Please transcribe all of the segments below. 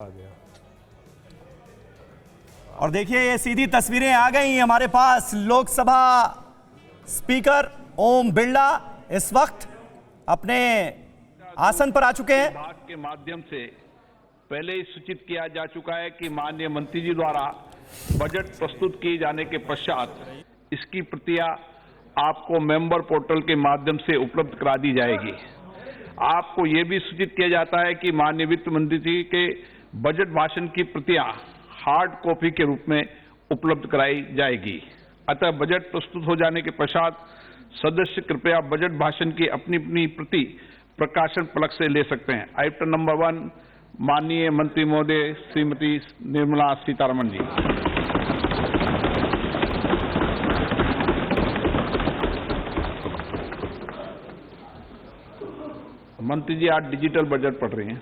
आ गया। और देखिए ये सीधी तस्वीरें आ गई हमारे पास। लोकसभा स्पीकर ओम बिरला इस वक्त अपने आसन पर आ चुके हैं। विभाग के माध्यम से पहले ही सूचित किया जा चुका है कि माननीय मंत्री जी द्वारा बजट प्रस्तुत किए जाने के पश्चात इसकी प्रतियां आपको मेंबर पोर्टल के माध्यम से उपलब्ध करा दी जाएगी। आपको यह भी सूचित किया जाता है कि माननीय वित्त मंत्री जी के बजट भाषण की प्रतियां हार्ड कॉपी के रूप में उपलब्ध कराई जाएगी। अतः बजट प्रस्तुत हो जाने के पश्चात सदस्य कृपया बजट भाषण की अपनी अपनी प्रति प्रकाशन फलक से ले सकते हैं। आइटम नंबर 1, माननीय मंत्री महोदय श्रीमती निर्मला सीतारमण जी। मंत्री जी आज डिजिटल बजट पढ़ रही हैं।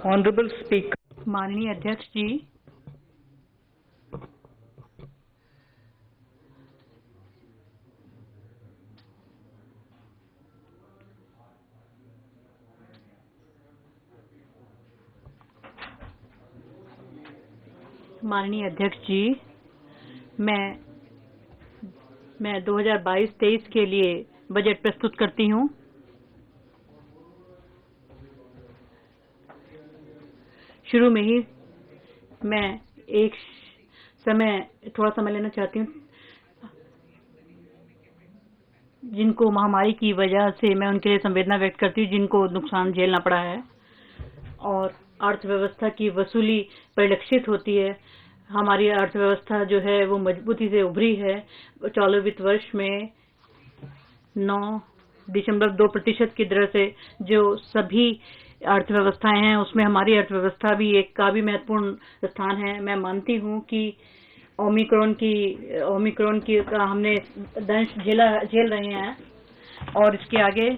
ऑनरेबल स्पीकर, माननीय अध्यक्ष जी, माननीय अध्यक्ष जी, मैं 2022-23 के लिए बजट प्रस्तुत करती हूँ। शुरू में ही मैं थोड़ा समय लेना चाहती हूँ। जिनको महामारी की वजह से मैं उनके लिए संवेदना व्यक्त करती हूँ, जिनको नुकसान झेलना पड़ा है और अर्थव्यवस्था की वसूली परिलक्षित होती है। हमारी अर्थव्यवस्था जो है वो मजबूती से उभरी है। चालू वित्त वर्ष में 9.2% की दर से जो सभी अर्थव्यवस्थाएं हैं उसमें हमारी अर्थव्यवस्था भी का भी महत्वपूर्ण स्थान है। मैं मानती हूँ कि ओमिक्रॉन की हमने दंश झेल रहे हैं और इसके आगे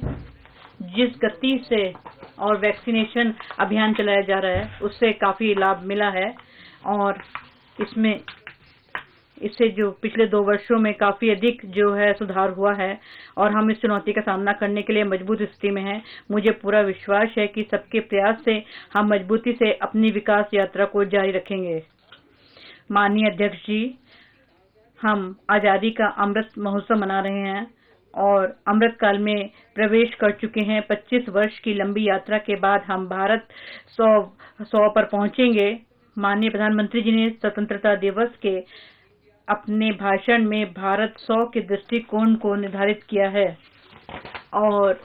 जिस गति से और वैक्सीनेशन अभियान चलाया जा रहा है उससे काफी लाभ मिला है और इससे जो पिछले 2 वर्षों में काफी अधिक जो है सुधार हुआ है और हम इस चुनौती का सामना करने के लिए मजबूत स्थिति में हैं। मुझे पूरा विश्वास है कि सबके प्रयास से हम मजबूती से अपनी विकास यात्रा को जारी रखेंगे। माननीय अध्यक्ष जी, हम आजादी का अमृत महोत्सव मना रहे हैं और अमृत काल में प्रवेश कर चुके हैं। 25 वर्ष की लंबी यात्रा के बाद हम भारत 100 पर पहुंचेंगे। माननीय प्रधानमंत्री जी ने स्वतंत्रता दिवस के अपने भाषण में भारत 100 के दृष्टिकोण को निर्धारित किया है और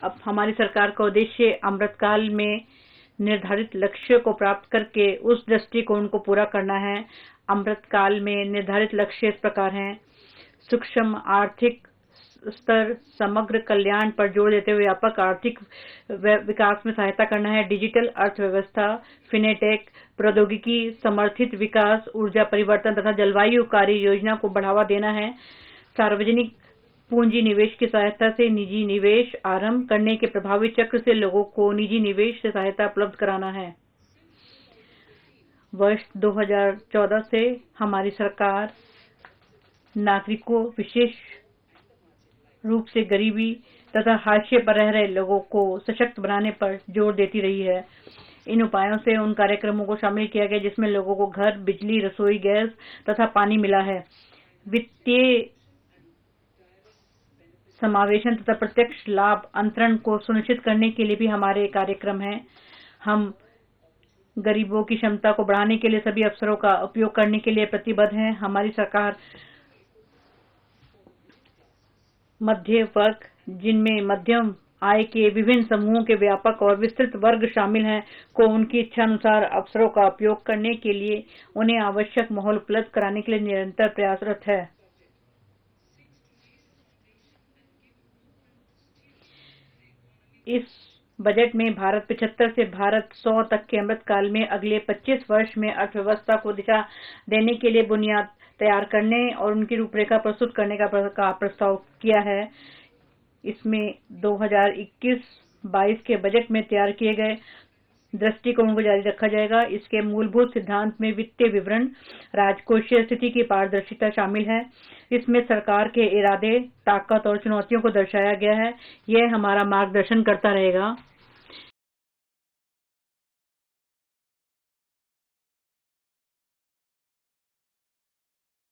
अब हमारी सरकार का उद्देश्य अमृतकाल में निर्धारित लक्ष्य को प्राप्त करके उस दृष्टिकोण को पूरा करना है। अमृतकाल में निर्धारित लक्ष्य इस प्रकार हैं: सूक्ष्म आर्थिक स्तर, समग्र कल्याण पर जोर देते हुए व्यापक आर्थिक विकास में सहायता करना है, डिजिटल अर्थव्यवस्था, फिनेटेक, प्रौद्योगिकी समर्थित विकास, ऊर्जा परिवर्तन तथा जलवायु कार्य योजना को बढ़ावा देना है, सार्वजनिक पूंजी निवेश की सहायता से निजी निवेश आरंभ करने के प्रभावी चक्र से लोगों को निजी निवेश से सहायता उपलब्ध कराना है। वर्ष 2014 से हमारी सरकार नागरिकों, विशेष रूप से गरीबी तथा हाशिए पर रह रहे लोगों को सशक्त बनाने पर जोर देती रही है। इन उपायों से उन कार्यक्रमों को शामिल किया गया जिसमें लोगों को घर, बिजली, रसोई गैस तथा पानी मिला है। वित्तीय समावेशन तथा प्रत्यक्ष लाभ अंतरण को सुनिश्चित करने के लिए भी हमारे कार्यक्रम हैं। हम गरीबों की क्षमता को बढ़ाने के लिए सभी अवसरों का उपयोग करने के लिए प्रतिबद्ध हैं। हमारी सरकार मध्य वर्ग, जिनमें मध्यम आय के विभिन्न समूहों के व्यापक और विस्तृत वर्ग शामिल हैं, को उनकी इच्छा अनुसार अवसरों का उपयोग करने के लिए उन्हें आवश्यक माहौल उपलब्ध कराने के लिए निरंतर प्रयासरत है। इस बजट में भारत 75 से भारत 100 तक के अमृतकाल में अगले 25 वर्ष में अर्थव्यवस्था को दिशा देने के लिए बुनियाद तैयार करने और उनकी रूपरेखा प्रस्तुत करने का प्रस्ताव किया है। इसमें 2021-22 के बजट में तैयार किए गए दृष्टिकोण को जारी रखा जाएगा। इसके मूलभूत सिद्धांत में वित्तीय विवरण, राजकोषीय स्थिति की पारदर्शिता शामिल है। इसमें सरकार के इरादे, ताकत और चुनौतियों को दर्शाया गया है। यह हमारा मार्गदर्शन करता रहेगा।